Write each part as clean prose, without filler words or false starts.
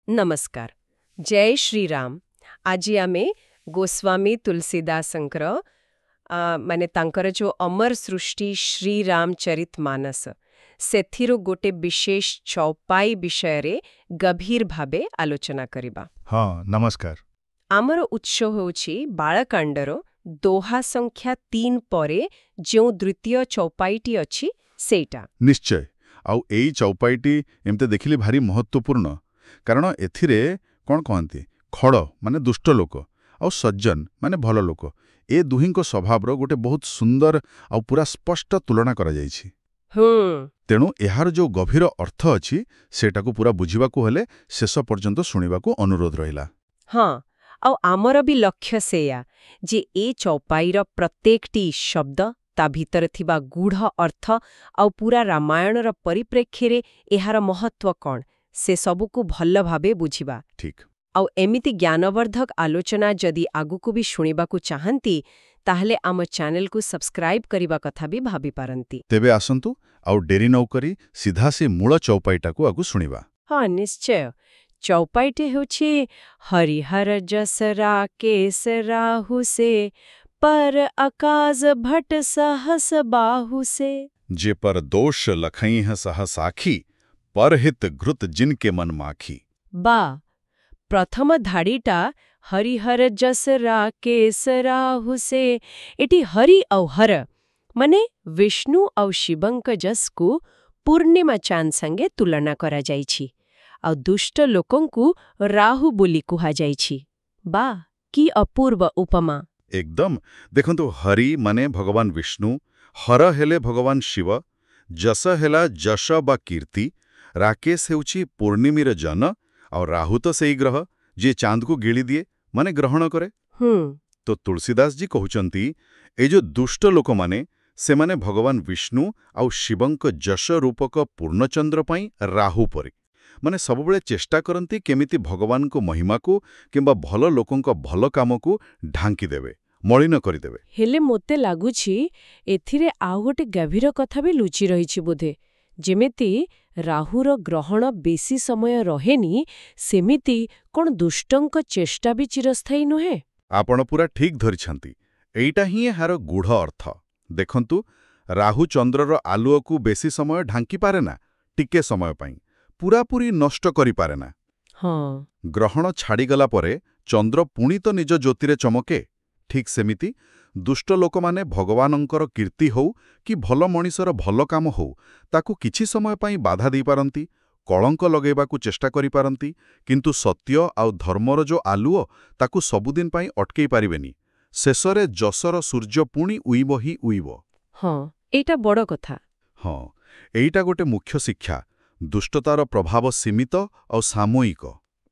नमस्कार जय श्रीराम आज आमे गोस्वामी तुलसीदासंकर माने तांकर जो अमर सृष्टि श्रीरामचरित मानस सेथिरो गोटे विशेष चौपाई विषय रे गभीर भाबे आलोचना करिबा। हाँ नमस्कार। आमर उत्स होउछि बाळकांडर दोहा संख्या 3 परे जो द्वितीय चौपाईटी अछि सेटा। निश्चय आउ एई चौपाईटी एमते देखिले भारी महत्वपूर्ण कारण एथिरे कोन कहंती खड़ माने दुष्ट लोक आउ सज्जन माने भल लोक ए दुहिंको स्वभावरो गोटे बहुत सुंदर आउ पूरा स्पष्ट तुलना करा जायछि। तेणु एहार जो गभीर अर्थ अछि सेटाको पूरा बुझिबाकू हेले शेष पर्यंत सुनिबाकू अनुरोध रहिला। हाँ आउ आमर भी लक्ष्य सेया जे ए चौपाईर प्रत्येकटी शब्द ता भीतर थिबा गूढ़ अर्थ आउ पूरा रामायणर परिप्रेक्षीरे एहार महत्व कौन से सबुकू भल्ल भाबे बुझिबा। ठीक आउ एमिति ज्ञानवर्धक आलोचना जदि आगुकू भी शुणिबाकू चाहंती ताहले आम चैनल को सब्सक्राइब करिबा कथा भी भाबी पारंती। तेबे आसंतु आउ डेरी नौ करी सीधा से मूल चौपाईटाकू आगु सुनिबा। हाँ निश्चय चौपाईटे होछि हरिहर जसरा केसराहु से पर अकाज भट सहस बाहु से जे पर दोष लखई है सह साखी परहित घृत जिनके मन माखी। बा प्रथम धाड़ीटा हरिहर जसरा केसराहु से एटी हरि औ हर माने विष्णु औ शिवंक जसकू पूर्णिमा चांद संगे तुलना करा जाइछि और दुष्ट लोकंकू राहु बोली कुहा जाइछि। बा की अपूर्व उपमा। एकदम देखंतु हरि माने भगवान विष्णु हर हेले भगवान शिव जस हेला जश बा कीर्ति राकेश हेउछि पूर्णिमीर जन और राहु तो सेई ग्रह जे चांद को गिली दिए माने ग्रहण करे। तो तुलसीदास जी कहउचंती ए जो दुष्ट लोक माने से माने भगवान विष्णु आउ शिवंक जश रूपक पूर्णचंद्र पाई राहु परी माने सबबेले चेष्टा करंती केमिति भगवान को महिमा को किंबा भल लोकों को भल काम को ढांकी देवे मलिन करिदेवे। हेले मोते लागुछि एथिरे आउ गोटे गभीर कथा भी लुचि रहिछि बोधे जेमिति राहुर ग्रहण बेसी समय रहेनी सेमिति कोन दुष्टंक चेष्टा भी चिरस्थायी नुहे। आपण पूरा ठीक धरिछंती एइटा ही हार गूढ़ अर्थ। देखंतु राहु चंद्रर आलुओ को बेसी समय ढांकी पारे ना टिके समय पाई पूरापूरी नष्ट करि पारे ना। हाँ ग्रहण छाड़ीगला परे चंद्र पुणी तो निज ज्योतिरे चमके ठीक सेमिति दुष्ट लोक माने भगवानंकर कीर्ति हो कि भल मनिषर भल काम हो ताकू किछि समय पाई बाधा दी पारंती कलंक लगेबाकू चेष्टा करि पारंती किंतु सत्य आउ धर्मर जो आलुओ ताकू सबुदिन पाई अटकेई पारिबेनी शेषरे जसर सूर्य पुणी उइब ही उइब। हाँ एटा बड़ कथा। हाँ एइटा गोटे मुख्य शिक्षा दुष्टतार प्रभाव सीमित और सामूहिक।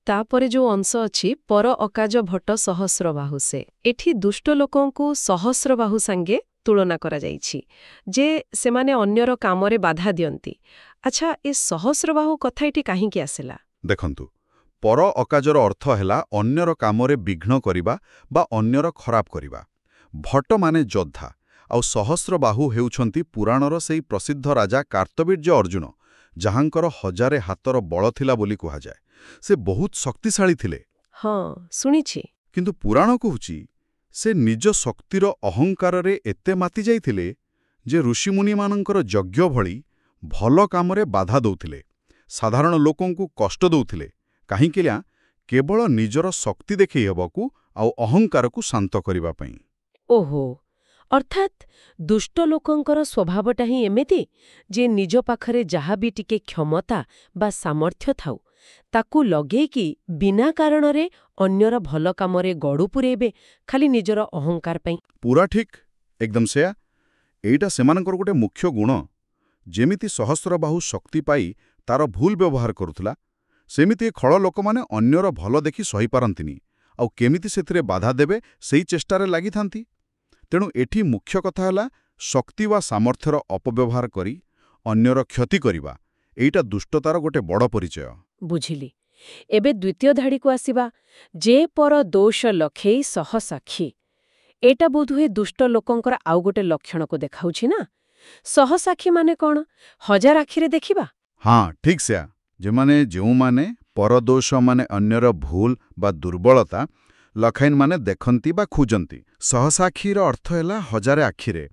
तापरे जो अंश अछि पर अकाज भट्ट सहस्रबाहु से एठी दुष्ट लोकंकु सहस्रबाहु संगे तुलना करा जाइछि जे सेमाने अन्यर कामरे बाधा दियंती। अच्छा ए सहस्रबाहु कथा एठी काहींकी आसेला। देखंतु पर अकाजर अर्थ हैला अन्यर कामरे विघ्न करिबा बा अन्यर खराब करिबा। भट्ट माने योद्धा आउ सहस्रबाहु हेउछंती पुराणर सेई प्रसिद्ध राजा कार्तवीर्य अर्जुन जहांकर हजारे हातर बळ थिला बोली कुहा जाय। से बहुत शक्तिशाली थिले। हाँ सुनिछि किंतु पुराण कहूची से निज शक्तिर अहंकार रे एते माति जाइथिले जे ऋषिमुनि मानंकर यज्ञ भଳି भल कामरे बाधा दउथिले साधारण लोकंकु कष्ट दउथिले काहींकिला केवल निजर शक्ति देखै हेबकू आउ अहंकार को शांत करिबा पई। ओहो अर्थात दुष्ट लोकंकर स्वभावटा ही एमिति जे निज पाखरे जहा भी टिके क्षमता बा सामर्थ्य थाउ ताकू लगेकी बिना कारणरे अन्यर भल कामरे गड़ु पुरेबे खाली निजर अहंकार पई। पूरा ठीक एकदम सेया एइटा सेमानकर गोटे मुख्य गुण जेमिति सहस्रबाहु शक्ति पाई तार भूल व्यवहार करुथला सेमिति खळ लोक माने अन्यर भल देखि सही पारंतिनी आउ केमिति सेथिरे बाधा देबे सेही चेष्टारे लागि थांती। तेणु एठी मुख्य कथा हला शक्ति वा सामर्थ्यर अपव्यवहार करी अन्यर क्षति करिबा एइटा दुष्टतार गोटे बड़ परिचय। बुझिली एबे द्वितीय धाड़ी को आसीबा जे पर दोष लखेई सह साक्षी एटा बोधुए दुष्ट लोकंकर आउ गोटे लक्षण को देखाउछि ना। सहसाक्षी माने कौन हजार आखिरे देखिबा। हाँ ठीक से जेमाने ପରଦୋଷ ମାନେ ଅନ୍ୟର ଭୁଲ ବା ଦୁର୍ବଳତା, ଲଖାଇନ୍ ମାନେ ଦେଖନ୍ତି ବା ଖୋଜନ୍ତି। ସହସାକ୍ଷୀର ଅର୍ଥ ହେଲା ହଜାରେ ଆଖିରେ।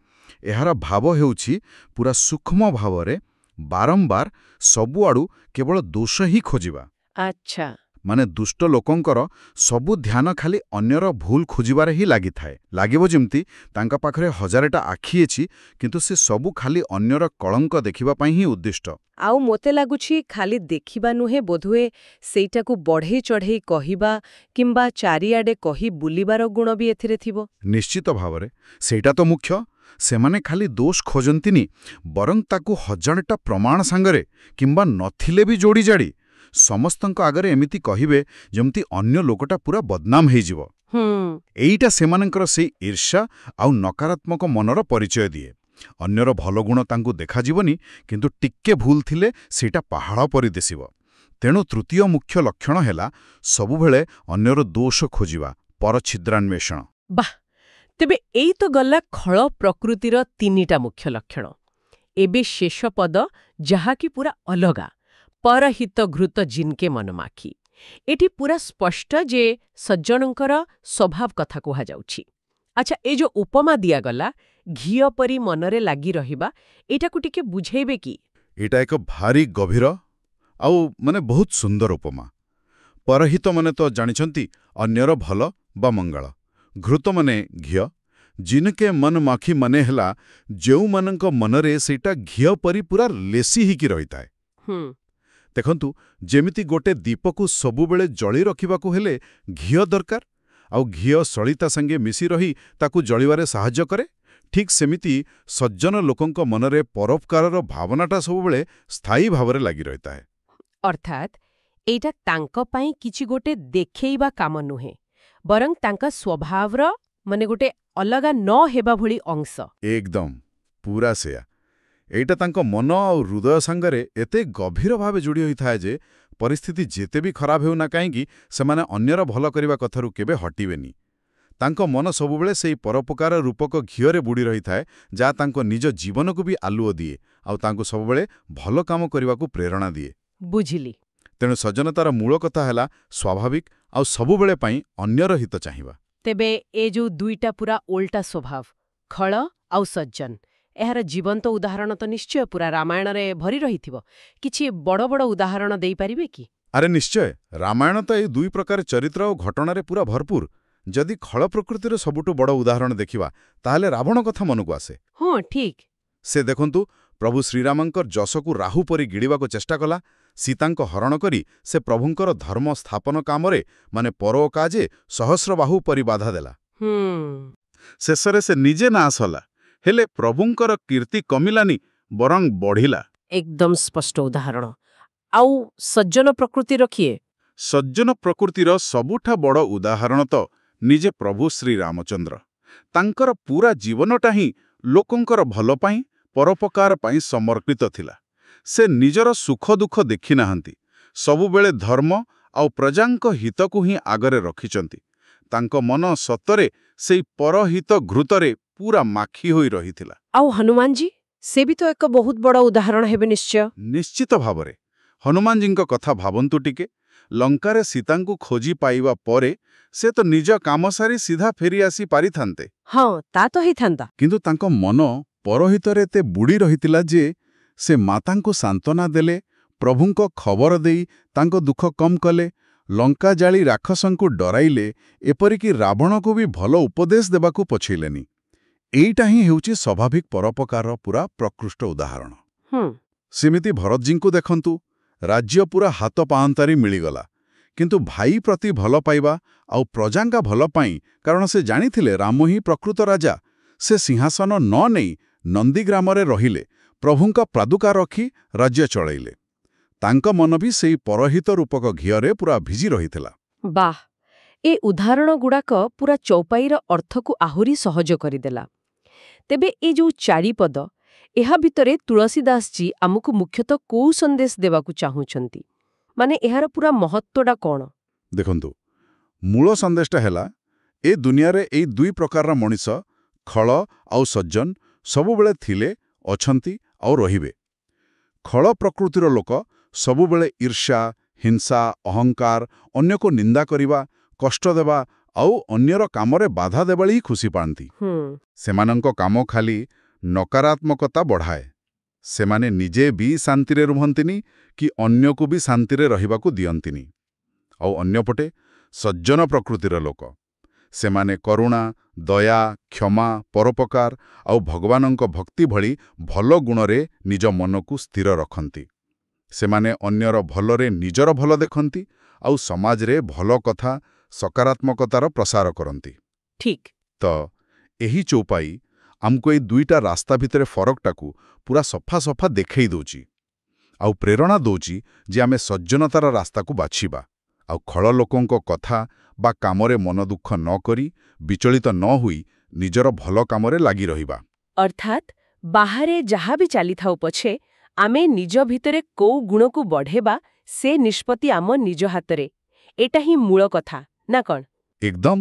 ଏହାର ଭାବ ହେଉଛି ପୁରା ସୂକ୍ଷ୍ମ ଭାବରେ ବାରମ୍ବାର ସବୁଆଡ଼ୁ କେବଳ ଦୋଷ ହିଁ ଖୋଜିବା। ଆଚ୍ଛା। ମାନେ ଦୁଷ୍ଟ ଲୋକଙ୍କର ସବୁ ଧ୍ୟାନ ଖାଲି ଅନ୍ୟର ଭୁଲ ଖୋଜିବାରେ ହିଁ ଲାଗିଥାଏ। ଲାଗିବ ଯେମିତି ତାଙ୍କ ପାଖରେ ହଜାରେଟା ଆଖି ଅଛି, କିନ୍ତୁ ସେ ସବୁ ଖାଲି ଅନ୍ୟର କଳଙ୍କ ଦେଖିବା ପାଇଁ ହିଁ ଉଦ୍ଦିଷ୍ଟ। ଆଉ ମୋତେ ଲାଗୁଛି ଖାଲି ଦେଖିବା ନୁହେଁ, ବୋଧହୁଏ ସେଇଟାକୁ ବଢ଼େଇ ଚଢ଼େଇ କହିବା କିମ୍ବା ଚାରିଆଡ଼େ କହି ବୁଲିବାର ଗୁଣ ବି ଏଥିରେ ଥିବ। ନିଶ୍ଚିତ ଭାବରେ ସେଇଟା ତ ମୁଖ୍ୟ। ସେମାନେ ଖାଲି ଦୋଷ ଖୋଜନ୍ତିନି, ବରଂ ତାକୁ ହଜାରଟା ପ୍ରମାଣ ସାଙ୍ଗରେ କିମ୍ବା ନଥିଲେ ବି ଯୋଡ଼ି ଜାଡ଼ି ସମସ୍ତଙ୍କ ଆଗରେ ଏମିତି କହିବେ ଯେମିତି ଅନ୍ୟ ଲୋକଟା ପୁରା ବଦନାମ ହେଇଯିବ। ଏଇଟା ସେମାନଙ୍କର ସେଇ ଈର୍ଷା ଆଉ ନକାରାତ୍ମକ ମନର ପରିଚୟ ଦିଏ। ଅନ୍ୟର ଭଲ ଗୁଣ ତାଙ୍କୁ ଦେଖାଯିବନି, କିନ୍ତୁ ଟିକେ ଭୁଲ ଥିଲେ ସେଇଟା ପାହାଡ଼ ପରି ଦିଶିବ। ତେଣୁ ତୃତୀୟ ମୁଖ୍ୟ ଲକ୍ଷଣ ହେଲା ସବୁବେଳେ ଅନ୍ୟର ଦୋଷ ଖୋଜିବା, ପରଛିଦ୍ରାନ୍ୱେଷଣ। ବାଃ! ତେବେ ଏଇ ତ ଗଲା ଖଳ ପ୍ରକୃତିର ତିନିଟା ମୁଖ୍ୟ ଲକ୍ଷଣ। ଏବେ ଶେଷ ପଦ, ଯାହାକି ପୁରା ଅଲଗା, ପରହିତ ଘୃତ ଜିନକେ ମନମାଖି। ଏଠି ପୁରା ସ୍ପଷ୍ଟ ଯେ ସଜ୍ଜଣଙ୍କର ସ୍ୱଭାବ କଥା କୁହାଯାଉଛି। ଆଚ୍ଛା, ଏ ଯୋଉ ଉପମା ଦିଆଗଲା, ଘିଅ ପରି ମନରେ ଲାଗି ରହିବା, ଏଇଟାକୁ ଟିକେ ବୁଝେଇବେ କି? ଏଇଟା ଏକ ଭାରି ଗଭୀର ଆଉ ବହୁତ ସୁନ୍ଦର ଉପମା। ପରହିତ ମାନେ ତ ଜାଣିଛନ୍ତି ଅନ୍ୟର ଭଲ ବା ମଙ୍ଗଳ। ଘୃତ ମାନେ ଘିଅ। ଜିନକେ ମନ ମାଖି ମାନେ ହେଲା ଯେଉଁମାନଙ୍କ ମନରେ ସେଇଟା ଘିଅ ପରି ପୁରା ଲେସି ହେଇକି ରହିଥାଏ। ଦେଖନ୍ତୁ, ଯେମିତି ଗୋଟେ ଦୀପକୁ ସବୁବେଳେ ଜଳି ରଖିବାକୁ ହେଲେ ଘିଅ ଦରକାର, ଆଉ ଘିଅ ସଳିତା ସାଙ୍ଗେ ମିଶି ରହି ତାକୁ ଜଳିବାରେ ସାହାଯ୍ୟ କରେ, ଠିକ୍ ସେମିତି ସଜ୍ଜନ ଲୋକଙ୍କ ମନରେ ପରୋପକାରର ଭାବନାଟା ସବୁବେଳେ ସ୍ଥାୟୀ ଭାବରେ ଲାଗି ରହିଥାଏ। ଅର୍ଥାତ୍ ଏଇଟା ତାଙ୍କ ପାଇଁ କିଛି ଗୋଟେ ଦେଖେଇବା କାମ ନୁହେଁ, ବରଂ ତାଙ୍କ ସ୍ୱଭାବର ଗୋଟେ ଅଲଗା ନ ହେବା ଭଳି ଅଂଶ। ଏକଦମ, ପୁରା ସେୟା। ଏଇଟା ତାଙ୍କ ମନ ଆଉ ହୃଦୟ ସାଙ୍ଗରେ ଏତେ ଗଭୀର ଭାବେ ଯୋଡ଼ି ହୋଇଥାଏ ଯେ ପରିସ୍ଥିତି ଯେତେ ବି ଖରାପ ହେଉନା କାହିଁକି ସେମାନେ ଅନ୍ୟର ଭଲ କରିବା କଥାରୁ କେବେ ହଟିବେନି। ତାଙ୍କ ମନ ସବୁବେଳେ ସେଇ ପରୋପକାର ରୂପକ ଘିଅରେ ବୁଡ଼ି ରହିଥାଏ, ଯାହା ତାଙ୍କ ନିଜ ଜୀବନକୁ ବି ଆଲୁଅ ଦିଏ ଆଉ ତାଙ୍କୁ ସବୁବେଳେ ଭଲ କାମ କରିବାକୁ ପ୍ରେରଣା ଦିଏ। ବୁଝିଲି। ତେଣୁ ସଜ୍ଜନତାର ମୂଳ କଥା ହେଲା ସ୍ୱାଭାବିକ ଆଉ ସବୁବେଳେ ପାଇଁ ଅନ୍ୟର ହିତ ଚାହିଁବା। ତେବେ ଏ ଯୋଉ ଦୁଇଟା ପୁରା ଓଲଟା ସ୍ୱଭାବ, ଖଳ ଆଉ ସଜ୍ଜନ, ଏହାର ଜୀବନ୍ତ ଉଦାହରଣ ତ ନିଶ୍ଚୟ ପୁରା ରାମାୟଣରେ ଭରି ରହିଥିବ। କିଛି ବଡ଼ ବଡ଼ ଉଦାହରଣ ଦେଇପାରିବେ କି? ଆରେ ନିଶ୍ଚୟ, ରାମାୟଣ ତ ଏଇ ଦୁଇ ପ୍ରକାର ଚରିତ୍ର ଓ ଘଟଣାରେ ପୁରା ଭରପୁର। ଯଦି ଖଳ ପ୍ରକୃତିର ସବୁଠୁ ବଡ଼ ଉଦାହରଣ ଦେଖିବା, ତାହେଲେ ରାବଣ କଥା ମନକୁ ଆସେ। ହଁ, ଠିକ୍। ସେ ଦେଖନ୍ତୁ, ପ୍ରଭୁ ଶ୍ରୀରାମଙ୍କର ଯଶକୁ ରାହୁ ପରି ଗିଳିବାକୁ ଚେଷ୍ଟା କଲା। ସୀତାଙ୍କ ହରଣ କରି ସେ ପ୍ରଭୁଙ୍କର ଧର୍ମ ସ୍ଥାପନ କାମରେ ପରୋକାଜେ ସହସ୍ରବାହୁ ପରି ବାଧା ଦେଲା। ଶେଷରେ ସେ ନିଜେ ନାଶ ହେଲା, ହେଲେ ପ୍ରଭୁଙ୍କର କୀର୍ତ୍ତି କମିଲାନି, ବରଂ ବଢ଼ିଲା। ଏକଦମ ସ୍ପଷ୍ଟ ଉଦାହରଣ। ଆଉ ସଜ୍ଜନ ପ୍ରକୃତିର କିଏ? ସଜ୍ଜନ ପ୍ରକୃତିର ସବୁଠା ବଡ଼ ଉଦାହରଣ ତ ନିଜେ ପ୍ରଭୁ ଶ୍ରୀରାମଚନ୍ଦ୍ର। ତାଙ୍କର ପୁରା ଜୀବନଟା ହିଁ ଲୋକଙ୍କର ଭଲ ପାଇଁ, ପରୋପକାର ପାଇଁ ସମର୍ପିତ ଥିଲା। ସେ ନିଜର ସୁଖ ଦୁଃଖ ଦେଖିନାହାନ୍ତି, ସବୁବେଳେ ଧର୍ମ ଆଉ ପ୍ରଜାଙ୍କ ହିତକୁ ହିଁ ଆଗରେ ରଖିଛନ୍ତି। ତାଙ୍କ ମନ ସତରେ ସେଇ ପରହିତ ଘୃତରେ ପୁରା ମାଖି ହୋଇ ରହିଥିଲା। ଆଉ ହନୁମାନଜୀ, ସେ ବି ତ ଏକ ବହୁତ ବଡ଼ ଉଦାହରଣ ହେବେ ନିଶ୍ଚୟ। ନିଶ୍ଚିତ ଭାବରେ। ହନୁମାନଜୀଙ୍କ କଥା ଭାବନ୍ତୁ ଟିକେ। ଲଙ୍କାରେ ସୀତାଙ୍କୁ ଖୋଜି ପାଇବା ପରେ ସେ ତ ନିଜ କାମ ସାରି ସିଧା ଫେରି ଆସି ପାରିଥାନ୍ତେ। ହଁ, ତା ତ ହେଇଥାନ୍ତା। କିନ୍ତୁ ତାଙ୍କ ମନ ପରହିତରେ ଏତେ ବୁଡ଼ି ରହିଥିଲା ଯେ ସେ ମାତାଙ୍କୁ ସାନ୍ତ୍ୱନା ଦେଲେ, ପ୍ରଭୁଙ୍କ ଖବର ଦେଇ ତାଙ୍କ ଦୁଃଖ କମ୍ କଲେ, ଲଙ୍କା ଜାଳି ରାକ୍ଷସଙ୍କୁ ଡରାଇଲେ, ଏପରିକି ରାବଣକୁ ବି ଭଲ ଉପଦେଶ ଦେବାକୁ ପଛେଇଲେନି। ଏଇଟା ହିଁ ହେଉଛି ସ୍ୱାଭାବିକ ପରୋପକାରର ପୁରା ପ୍ରକୃଷ୍ଟ ଉଦାହରଣ। ସେମିତି ଭରତଜୀଙ୍କୁ ଦେଖନ୍ତୁ, ରାଜ୍ୟ ପୁରା ହାତ ପାଆନ୍ତାରି ମିଳିଗଲା, କିନ୍ତୁ ଭାଇ ପ୍ରତି ଭଲ ପାଇବା ଆଉ ପ୍ରଜାଙ୍କ ଭଲ ପାଇଁ, କାରଣ ସେ ଜାଣିଥିଲେ ରାମ ହିଁ ପ୍ରକୃତ ରାଜା, ସେ ସିଂହାସନ ନ ନେଇ ନନ୍ଦୀଗ୍ରାମରେ ରହିଲେ, ପ୍ରଭୁଙ୍କ ପାଦୁକା ରଖି ରାଜ୍ୟ ଚଳାଇଲେ। ତାଙ୍କ ମନ ବି ସେଇ ପରହିତ ରୂପକ ଘିଅରେ ପୁରା ଭିଜି ରହିଥିଲା। ବାଃ! ଏ ଉଦାହରଣଗୁଡ଼ାକ ପୁରା ଚୌପାଇର ଅର୍ଥକୁ ଆହୁରି ସହଜ କରିଦେଲା। ତେବେ ଏ ଯୋଉ ଚାରିପଦ, ଏହା ଭିତରେ ତୁଳସୀଦାସଜୀ ଆମକୁ ମୁଖ୍ୟତଃ କୋଉ ସନ୍ଦେଶ ଦେବାକୁ ଚାହୁଁଛନ୍ତି? ଏହାର ପୁରା ମହତ୍ତ୍ୱଟା କ'ଣ? ଦେଖନ୍ତୁ, ମୂଳ ସନ୍ଦେଶଟା ହେଲା ଏ ଦୁନିଆରେ ଏଇ ଦୁଇ ପ୍ରକାରର ମଣିଷ, ଖଳ ଆଉ ସଜ୍ଜନ, ସବୁବେଳେ ଥିଲେ, ଅଛନ୍ତି ଆଉ ରହିବେ। ଖଳ ପ୍ରକୃତିର ଲୋକ ସବୁବେଳେ ଈର୍ଷା, ହିଂସା ଅହଙ୍କାର ଅନ୍ୟକୁ ନିନ୍ଦା କରିବା କଷ୍ଟ ଦେବା ଆଉ ଅନ୍ୟର କାମରେ ବାଧା ଦେବାଳି ହିଁ ଖୁସି ପାଆନ୍ତି। ସେମାନଙ୍କ କାମ ଖାଲି ନକାରାତ୍ମକତା ବଢ଼ାଏ। ସେମାନେ ନିଜେ ବି ଶାନ୍ତିରେ ରୁହନ୍ତିନି କି ଅନ୍ୟକୁ ବି ଶାନ୍ତିରେ ରହିବାକୁ ଦିଅନ୍ତିନି। ଆଉ ଅନ୍ୟପଟେ ସଜ୍ଜନ ପ୍ରକୃତିର ଲୋକ, ସେମାନେ କରୁଣା ଦୟା କ୍ଷମା ପରୋପକାର ଆଉ ଭଗବାନଙ୍କ ଭକ୍ତି ଭଳି ଭଲ ଗୁଣରେ ନିଜ ମନକୁ ସ୍ଥିର ରଖନ୍ତି। ସେମାନେ ଅନ୍ୟର ଭଲରେ ନିଜର ଭଲ ଦେଖନ୍ତି ଆଉ ସମାଜରେ ଭଲ କଥା ସକାରାତ୍ମକତାର ପ୍ରସାର କରନ୍ତି। ଠିକ୍। ତ ଏହି ଚୌପାଇ ଆମକୁ ଏଇ ଦୁଇଟା ରାସ୍ତା ଭିତରେ ଫରକଟାକୁ ପୁରା ସଫା ସଫା ଦେଖେଇ ଦେଉଛି ଆଉ ପ୍ରେରଣା ଦେଉଛି ଯେ ଆମେ ସଜ୍ଜନତାର ରାସ୍ତାକୁ ବାଛିବା ଆଉ ଖଳ ଲୋକଙ୍କ କଥା ବା କାମରେ ମନ ଦୁଃଖ ନ କରି ବିଚଳିତ ନ ହୋଇ ନିଜର ଭଲ କାମରେ ଲାଗି ରହିବା। ଅର୍ଥାତ୍ ବାହାରେ ଯାହା ବି ଚାଲିଥାଉ ପଛେ ଆମେ ନିଜ ଭିତରେ କୋଉ ଗୁଣକୁ ବଢ଼େଇବା ସେ ନିଷ୍ପତ୍ତି ଆମ ନିଜ ହାତରେ। ଏଟା ହିଁ ମୂଳ କଥା, ନା କ'ଣ? ଏକଦମ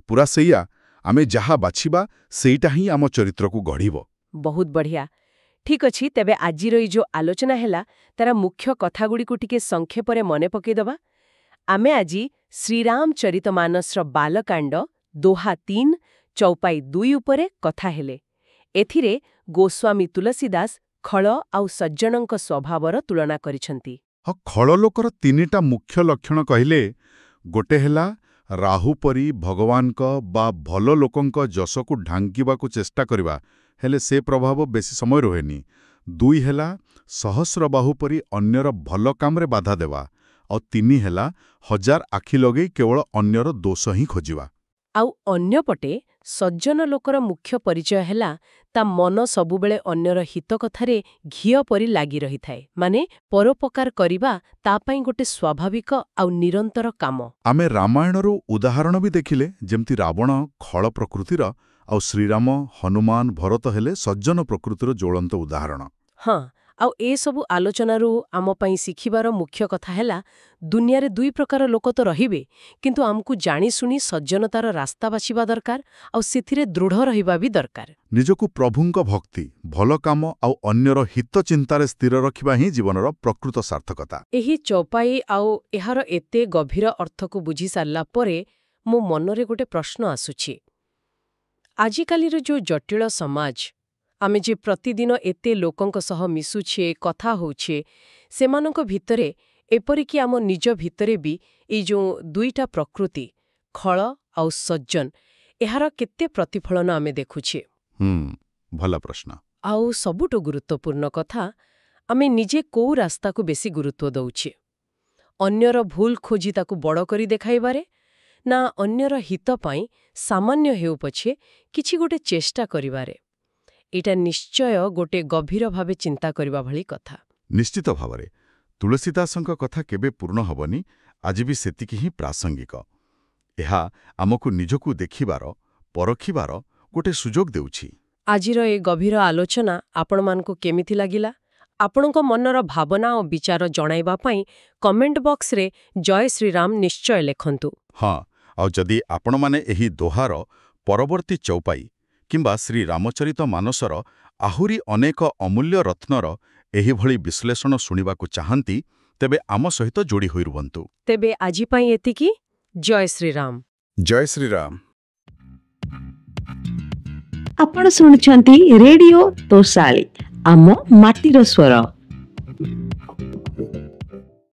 ପୁରା ସେଇଆ। ଆମେ ଯାହା ବାଛିବା ସେଇଟା ହିଁ ଆମ ଚରିତ୍ରକୁ ଗଢ଼ିବ। ବହୁତ ବଢ଼ିଆ। ଠିକ୍ ଅଛି, ତେବେ ଆଜିର ଏଇ ଯୋଉ ଆଲୋଚନା ହେଲା ତାର ମୁଖ୍ୟ କଥାଗୁଡ଼ିକୁ ଟିକେ ସଂକ୍ଷେପରେ ମନେ ପକାଇଦେବା। ଆମେ ଆଜି ଶ୍ରୀରାମଚରିତମାନସର ବାଲକାଣ୍ଡ ଦୋହା 3 ଚୌପାଇ 2 ଉପରେ କଥା ହେଲେ। ଏଥିରେ ଗୋସ୍ୱାମୀ ତୁଳସୀଦାସ ଖଳ ଆଉ ସଜ୍ଜନଙ୍କ ସ୍ୱଭାବର ତୁଳନା କରିଛନ୍ତି। ହଁ, ଖଳ ଲୋକର 3ଟା ମୁଖ୍ୟ ଲକ୍ଷଣ କହିଲେ। ଗୋଟେ ହେଲା ରାହୁ ପରି ଭଗବାନଙ୍କ ବା ଭଲ ଲୋକଙ୍କ ଯଶକୁ ଢାଙ୍କିବାକୁ ଚେଷ୍ଟା କରିବା, ହେଲେ ସେ ପ୍ରଭାବ ବେଶୀ ସମୟ ରୁହେନି। 2 ହେଲା ସହସ୍ରବାହୁ ପରି ଅନ୍ୟର ଭଲ କାମରେ ବାଧା ଦେବା। ଆଉ 3 ହେଲା ହଜାର ଆଖି ଲଗେଇ କେବଳ ଅନ୍ୟର ଦୋଷ ହିଁ ଖୋଜିବା। ଆଉ ଅନ୍ୟପଟେ ସଜ୍ଜନ ଲୋକର ମୁଖ୍ୟ ପରିଚୟ ହେଲା ତା ମନ ସବୁବେଳେ ଅନ୍ୟର ହିତ କଥାରେ ଘିଅ ପରି ଲାଗି ରହିଥାଏ। ମାନେ ପରୋପକାର କରିବା ତା ପାଇଁ ଗୋଟେ ସ୍ୱାଭାବିକ ଆଉ ନିରନ୍ତର କାମ। ଆମେ ରାମାୟଣରୁ ଉଦାହରଣ ବି ଦେଖିଲେ, ଯେମିତି ରାବଣ ଖଳ ପ୍ରକୃତିର ଆଉ ଶ୍ରୀରାମ ହନୁମାନ ଭରତ ହେଲେ ସଜ୍ଜନ ପ୍ରକୃତିର ଜ୍ୱଳନ୍ତ ଉଦାହରଣ। ହଁ, ଆଉ ଏସବୁ ଆଲୋଚନାରୁ ଆମ ପାଇଁ ଶିଖିବାର ମୁଖ୍ୟ କଥା ହେଲା ଦୁନିଆରେ 2 ପ୍ରକାର ଲୋକ ତ ରହିବେ, କିନ୍ତୁ ଆମକୁ ଜାଣିଶୁଣି ସଜ୍ଜନତାର ରାସ୍ତା ବାଛିବା ଦରକାର ଆଉ ସେଥିରେ ଦୃଢ଼ ରହିବା ବି ଦରକାର। ନିଜକୁ ପ୍ରଭୁଙ୍କ ଭକ୍ତି ଭଲ କାମ ଆଉ ଅନ୍ୟର ହିତ ଚିନ୍ତାରେ ସ୍ଥିର ରଖିବା ହିଁ ଜୀବନର ପ୍ରକୃତ ସାର୍ଥକତା। ଏହି ଚୌପାଇ ଆଉ ଏହାର ଏତେ ଗଭୀର ଅର୍ଥକୁ ବୁଝି ସାରିଲା ପରେ ମୋ ମନରେ ଗୋଟେ ପ୍ରଶ୍ନ ଆସୁଛି। ଆଜିକାଲିର ଯୋଉ ଜଟିଳ ସମାଜ, ଆମେ ଯେ ପ୍ରତିଦିନ ଏତେ ଲୋକଙ୍କ ସହ ମିଶୁଛେ କଥା ହଉଛେ, ସେମାନଙ୍କ ଭିତରେ ଏପରିକି ଆମ ନିଜ ଭିତରେ ବି ଏଇ ଯୋଉ 2ଟା ପ୍ରକୃତି ଖଳ ଆଉ ସଜ୍ଜନ, ଏହାର କେତେ ପ୍ରତିଫଳନ ଆମେ ଦେଖୁଛେ? ଭଲ ପ୍ରଶ୍ନ। ଆଉ ସବୁଠୁ ଗୁରୁତ୍ୱପୂର୍ଣ୍ଣ କଥା, ଆମେ ନିଜେ କୋଉ ରାସ୍ତାକୁ ବେଶୀ ଗୁରୁତ୍ୱ ଦଉଛେ? ଅନ୍ୟର ଭୁଲ ଖୋଜି ତାକୁ ବଡ଼ କରି ଦେଖାଇବାରେ, ନା ଅନ୍ୟର ହିତ ପାଇଁ ସାମାନ୍ୟ ହେଉ ପଛେ କିଛି ଗୋଟେ ଚେଷ୍ଟା କରିବାରେ? ଏଇଟା ନିଶ୍ଚୟ ଗୋଟେ ଗଭୀର ଭାବେ ଚିନ୍ତା କରିବା ଭଳି କଥା। ନିଶ୍ଚିତ ଭାବରେ ତୁଳସୀଦାସଙ୍କ କଥା କେବେ ପୂର୍ଣ୍ଣ ହେବନି, ଆଜି ବି ସେତିକି ହିଁ ପ୍ରାସଙ୍ଗିକ। ଏହା ଆମକୁ ନିଜକୁ ଦେଖିବାର ପରଖିବାର ଗୋଟେ ସୁଯୋଗ ଦେଉଛି। ଆଜିର ଏ ଗଭୀର ଆଲୋଚନା ଆପଣମାନଙ୍କୁ କେମିତି ଲାଗିଲା? ଆପଣଙ୍କ ମନର ଭାବନା ଓ ବିଚାର ଜଣାଇବା ପାଇଁ କମେଣ୍ଟ ବକ୍ସରେ ଜୟ ଶ୍ରୀରାମ ନିଶ୍ଚୟ ଲେଖନ୍ତୁ। ହଁ, ଆଉ ଯଦି ଆପଣମାନେ ଏହି ଦୋହାର ପରବର୍ତ୍ତୀ ଚୌପାଇ କିମ୍ବା ଶ୍ରୀରାମଚରିତମାନସର ଆହୁରି ଅନେକ ଅମୂଲ୍ୟ ରତ୍ନର ଏହିଭଳି ବିଶ୍ଳେଷଣ ଶୁଣିବାକୁ ଚାହାନ୍ତି, ତେବେ ଆମ ସହିତ ଯୋଡ଼ି ହୋଇ ରୁହନ୍ତୁ। ତେବେ ଆଜି ପାଇଁ ଏତିକି। ଜୟ ଶ୍ରୀରାମ। ଜୟ ଶ୍ରୀରାମ। ଆପଣ ଶୁଣୁଛନ୍ତି ରେଡିଓ ତୋଷାଳୀ, ଆମ ମାଟିର ସ୍ୱର।